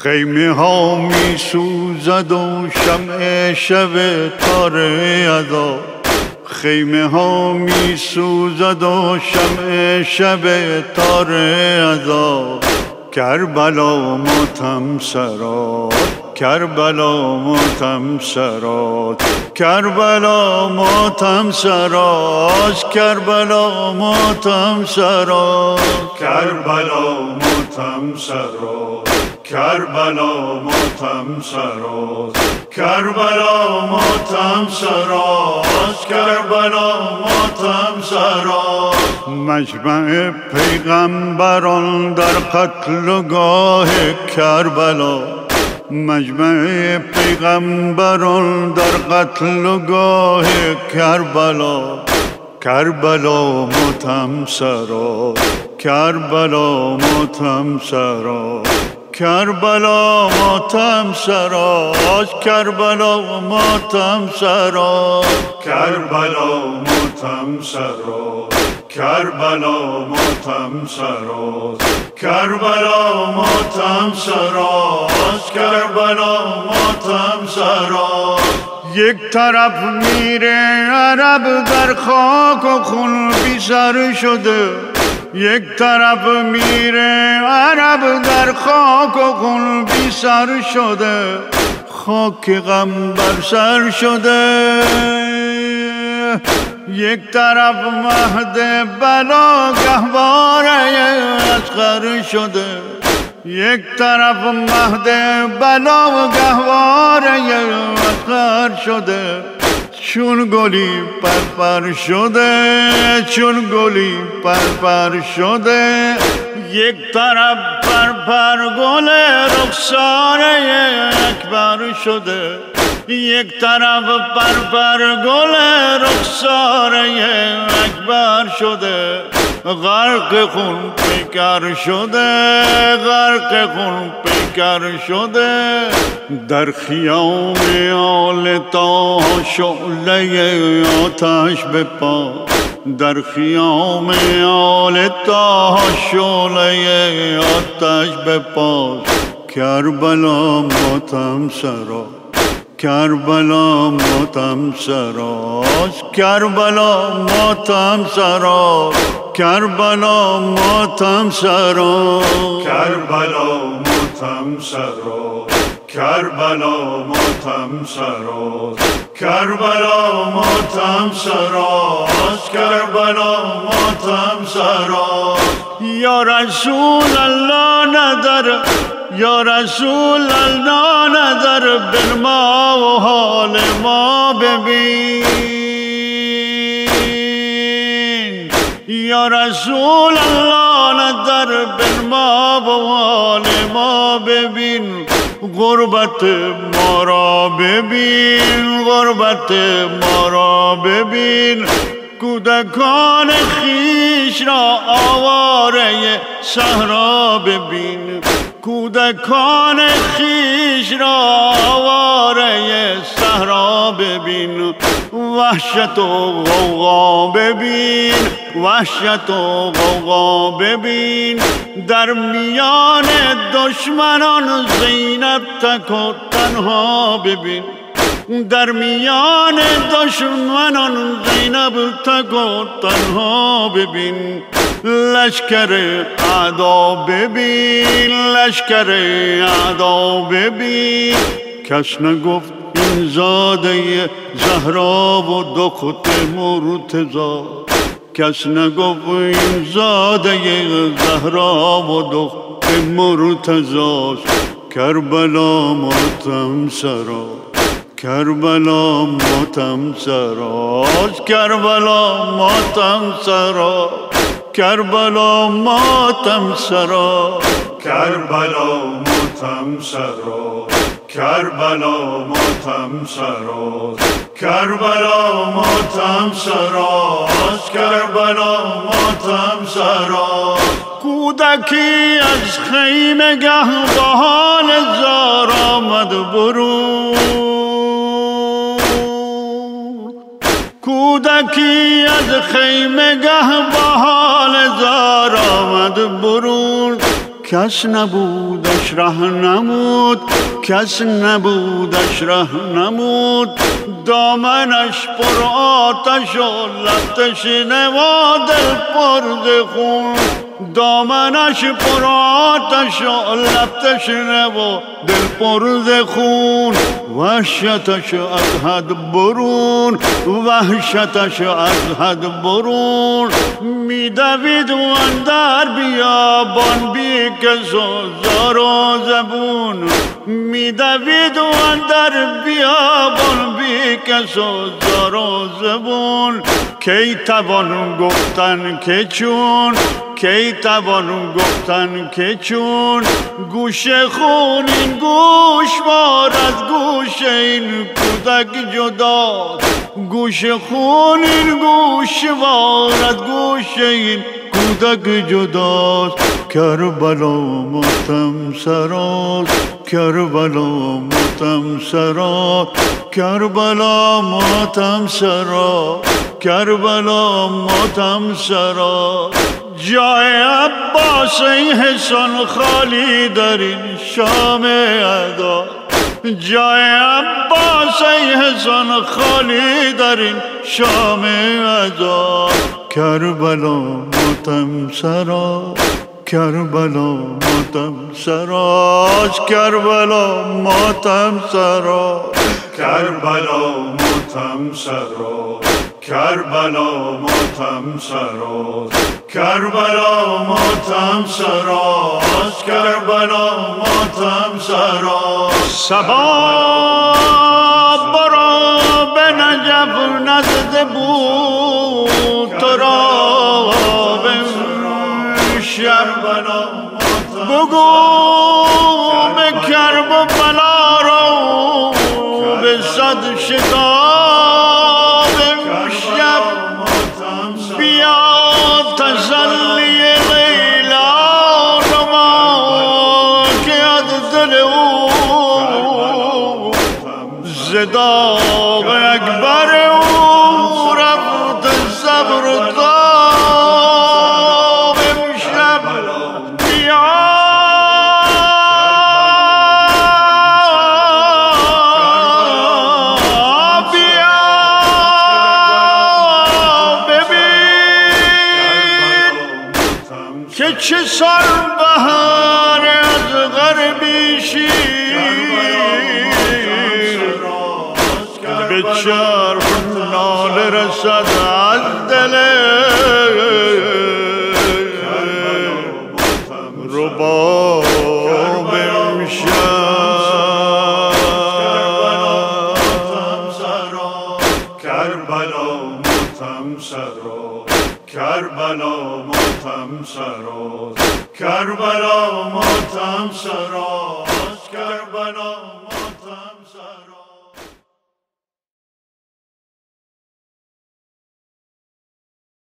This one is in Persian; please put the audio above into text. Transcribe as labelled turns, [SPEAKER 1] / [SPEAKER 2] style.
[SPEAKER 1] خیمه ها می سوزد و شمع شب تاره ادا، خیمه ها می سوزد و شمع شب تاره ادا. کربلا ماتم سرات، کربلا ماتم سرات، کربلا ماتم سرات، کربلا ماتم سرات، کربلا ماتم سرات، کربلا ماتم سرات، کربلا ماتم سرات، کربلا ماتم سرات. مجمع پیغمبران در قتلگاه کربلا، مجمع پیغمبران در قتلگاه کربلا. کربلا ماتم سرات، کربلا ماتم سرات، کربلا ماتم سرات، کربلا ماتم سرات، کربلا ماتم سرات، کربلا ماتم سرات، کربلا ماتم سرات، کربلا ماتم سرات. یک طرف میره عرب در خاک و خون بی سر شده، یک طرف میره عرب در خاک و خون بی سر شده، خاک غم بر سر شده. یک طرف مهد بلا گهواره اصغر شده، یک طرف مهد بلا و گهواره اصغر شده. چون گلی پرپر شده، چون گلی پرپر شده. یک طرف پرپر گل رخساره اکبر شده، یک طرف پرپر گل رخساره اکبر شده. غرق خون پیکر شده، غرق خون پیکر شده. در خیام آل طه شعله آتش بپا، در خیام آل طه شعله آتش بپا. کربلا ماتم سرات، کربلا ماتم سرات، کربلا ماتم سرات، کربلا ماتم سرات، کربلا ماتم سرات، کربلا ماتم سرات، کربلا ماتم سرات، کربلا ماتم سرات. یا رسول الله نظر، یا رسول الله نظر به ما و حال ما ببین. یا رسول الله نظر به ما و حال ما ببین. غربت ما را ببین، غربت ما را ببین. کودکان خیش را آواره صحرا ببین، کودکان خیش را آواره صحرا ببین. وحشت و غوغا ببین، وحشت و غوغا ببین. در میان دشمنان زینب تک و تنها ببین، در میان دشمنان زینب تک و تنها ببین. لشکر اعدا ببین، لشکر اعدا ببین. کس نگفت این زاده زهرا و دخت مرتضی، کس نگفت این زاده زهرا و دخت مرتضی. کربلا ماتم سرات، کربلا ماتم سرات، کربلا ماتم سرات، کربلا ماتم سرات، کربلا ماتم سرات، کربلا ماتم سرات، کربلا ماتم سرات، کربلا ماتم سرات. کودکی از خیمه گهوار زار آمد برون، کودکی از خیمه گهوار زار آمد برون. کس نبودش ره نمود کس نبودش ره نمود دامنش پر آتش و لب تشنه و دل پر ز خون دامنش پر آتش و لب تشنه و دل پر ز خون وحشتش از حد برون وحشتش از حد برون میدوید و اندر بیابان بی کس و زار و زبون میدوید و اندر بیابان بی کس و زار و زبون کی توان گفتن که چون کی توان گفتن که چون گوش خون این گوشوار از گوش این کودک جداست گوش خون این گوشوار از گوش این کودک جداست کربلا ماتم سراست کربلا ماتم سراست کربلا ماتم سراست کربلا ماتم سراست جای عباس حسن خالی در این شام ادا جای عباس حسن خالی در این شام ادا کربلا ماتم سراست کربلا ماتم سراست کربلا ماتم سراست کربلا ماتم سراست کربلا ماتم سراست کربلا ماتم سراست کربلا ماتم سراست صبا برو به نجف نزد بود تو را شب بگو به کرب و بلا رو به صد شتاب شب بیا تسلی لیلا نما که از دل او زداغ اکبر او رفت صبر که چه سال بهار از غربی شیر به چرخ ناله رسد از دل رباب امشب کربلا ماتم سراست کربلا ماتم سراست کربلا ماتم سراست کربلا ماتم سراست